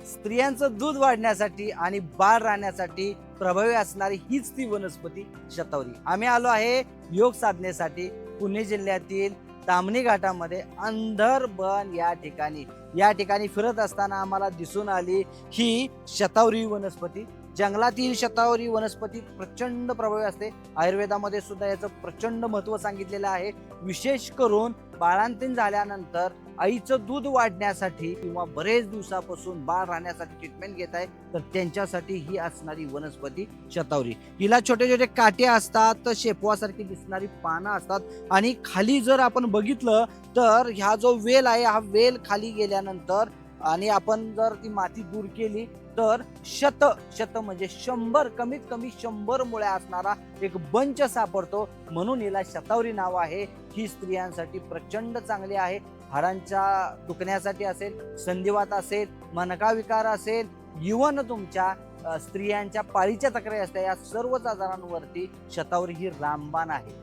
स्त्रियांचं दूध वाढण्यासाठी आणि बाळ राहण्यासाठी प्रभावी असणारी हीच ती वनस्पती शतावरी। आम्ही आलो आहे योग साधनेसाठी पुणे जिल्ह्यातील ताम्हिणी घाटामध्ये अंधरबन या ठिकाणी फिरत असताना आम्हाला दिसून आली ही शतावरी वनस्पती। जंगलातील शतावरी वनस्पती प्रचंड प्रभावी असते। आयुर्वेदामध्ये सुद्धा याचं प्रचंड महत्त्व सांगितलेलं आहे। विशेष करून बाळंतीण झाल्यानंतर आईचं दूध वाढण्यासाठी किंवा बरेच दिवसापासून बाळ राहण्यासाठी ट्रीटमेंट घेत आहे तर त्यांच्यासाठी ही असणारी वनस्पती शतावरी। हिला छोटे छोटे काटे असतात, तर शेपवासारखी दिसणारी पानं असतात आणि खाली जर आपण बघितलं तर ह्या जो वेल आहे हा वेल खाली गेल्यानंतर आणि आपण जर ती माती दूर केली तर शत म्हणजे 100 कमीत कमी 100 मुळ्या असणारा एक बंच सापडतो, म्हणून हिला शतावरी नाव आहे। ही स्त्रियांसाठी प्रचंड चांगली आहे। हाडांच्या दुखण्यासाठी असेल, संधिवात असेल, मणका विकार असेल, इव्हन तुमच्या स्त्रियांच्या पाळीच्या तक्रारी असतात, या सर्वच आजारांवरती शतावरी ही रामबाण आहे।